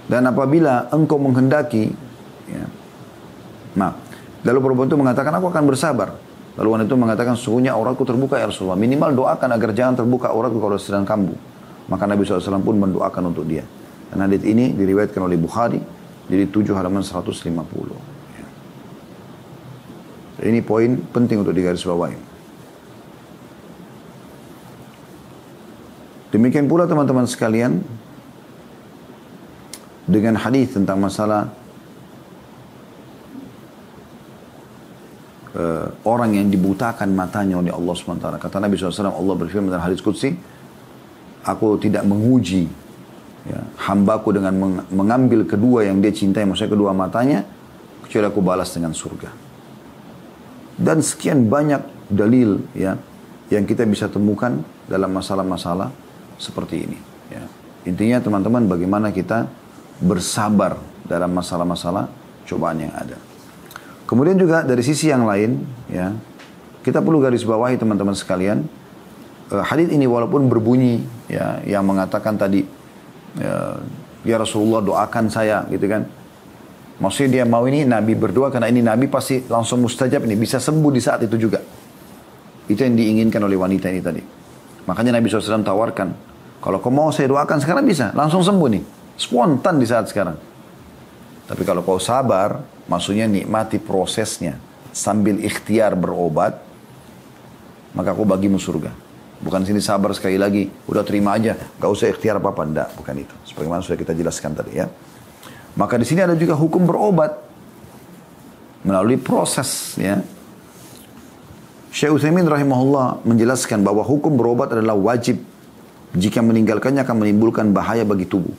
Dan apabila engkau menghendaki, ya, lalu perempuan itu mengatakan, aku akan bersabar. Lalu wanita itu mengatakan, sesungguhnya auratku terbuka ya Rasulullah. Minimal doakan agar jangan terbuka auratku kalau sedang kambuh. Maka Nabi SAW pun mendoakan untuk dia. Dan hadits ini diriwayatkan oleh Bukhari, jadi 7 halaman 150. Ya. Ini poin penting untuk digarisbawahi. Demikian pula teman-teman sekalian, dengan hadis tentang masalah orang yang dibutakan matanya oleh Allah SWT. Kata Nabi SAW, Allah berfirman dalam hadis Qudsi, aku tidak menguji ya, hambaku dengan mengambil kedua yang dia cintai, maksudnya kedua matanya, kecuali aku balas dengan surga. Dan sekian banyak dalil ya, yang kita bisa temukan dalam masalah-masalah seperti ini. Ya. Intinya teman-teman, bagaimana kita bersabar dalam masalah-masalah cobaan yang ada. Kemudian juga dari sisi yang lain, ya, kita perlu garis bawahi teman-teman sekalian, hadis ini walaupun berbunyi, ya, yang mengatakan tadi, ya Rasulullah doakan saya, gitu kan. Maksudnya dia mau ini Nabi berdoa karena ini Nabi pasti langsung mustajab ini, bisa sembuh di saat itu juga. Itu yang diinginkan oleh wanita ini tadi. Makanya Nabi SAW tawarkan, kalau kau mau saya doakan sekarang bisa, langsung sembuh nih. Spontan di saat sekarang. Tapi kalau kau sabar, maksudnya nikmati prosesnya sambil ikhtiar berobat, maka aku bagimu surga. Bukan sini sabar sekali lagi, udah terima aja, gak usah ikhtiar apa-apa, enggak, bukan itu. Sebagaimana sudah kita jelaskan tadi ya. Maka di sini ada juga hukum berobat melalui proses ya. Syekh Utsaimin rahimahullah menjelaskan bahwa hukum berobat adalah wajib jika meninggalkannya akan menimbulkan bahaya bagi tubuh.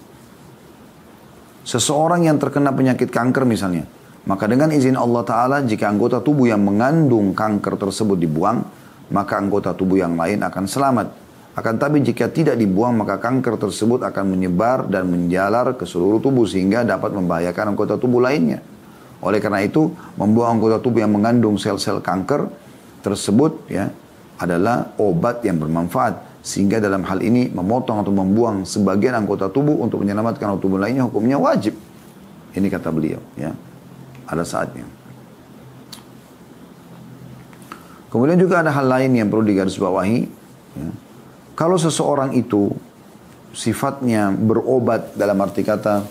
Seseorang yang terkena penyakit kanker misalnya, maka dengan izin Allah Ta'ala jika anggota tubuh yang mengandung kanker tersebut dibuang, maka anggota tubuh yang lain akan selamat. Akan tapi jika tidak dibuang, maka kanker tersebut akan menyebar dan menjalar ke seluruh tubuh sehingga dapat membahayakan anggota tubuh lainnya. Oleh karena itu, membuang anggota tubuh yang mengandung sel-sel kanker tersebut ya adalah obat yang bermanfaat. Sehingga dalam hal ini memotong atau membuang sebagian anggota tubuh untuk menyelamatkan anggota tubuh lainnya hukumnya wajib. Ini kata beliau ya. Ada saatnya. Kemudian juga ada hal lain yang perlu digarisbawahi ya. Kalau seseorang itu sifatnya berobat dalam arti kata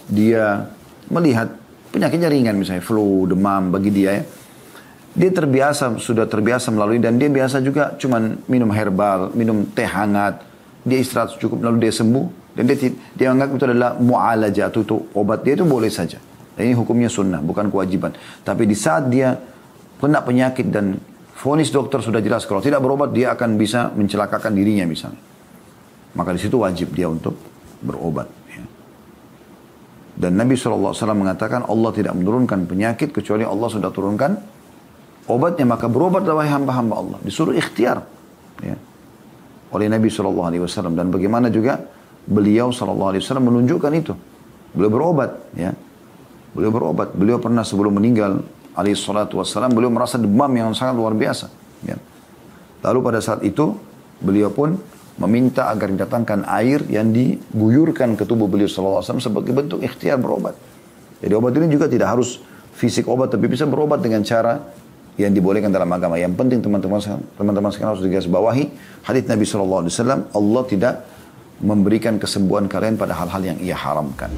dia melihat penyakitnya ringan misalnya flu, demam bagi dia ya. Dia sudah terbiasa melalui dan dia biasa juga cuman minum herbal, minum teh hangat, dia istirahat cukup lalu dia sembuh dan dia anggap itu adalah mu'alajah itu obat dia itu boleh saja. Dan ini hukumnya sunnah, bukan kewajiban. Tapi di saat dia kena penyakit dan vonis dokter sudah jelas kalau tidak berobat dia akan bisa mencelakakan dirinya misalnya. Maka di situ wajib dia untuk berobat. Ya. Dan Nabi SAW mengatakan Allah tidak menurunkan penyakit kecuali Allah sudah turunkan obatnya, maka berobatlah wahai hamba-hamba Allah. Disuruh ikhtiar ya, oleh Nabi SAW. Dan bagaimana juga beliau SAW menunjukkan itu. Beliau berobat ya. Beliau berobat. Beliau pernah sebelum meninggal alaihissalatu wassalam, beliau merasa demam yang sangat luar biasa ya. Lalu pada saat itu beliau pun meminta agar didatangkan air yang diguyurkan ke tubuh beliau SAW sebagai bentuk ikhtiar berobat. Jadi obat ini juga tidak harus fisik obat, tapi bisa berobat dengan cara yang dibolehkan dalam agama. Yang penting teman-teman sekarang harus digarisbawahi hadits Nabi SAW, Allah tidak memberikan kesembuhan kalian pada hal-hal yang ia haramkan.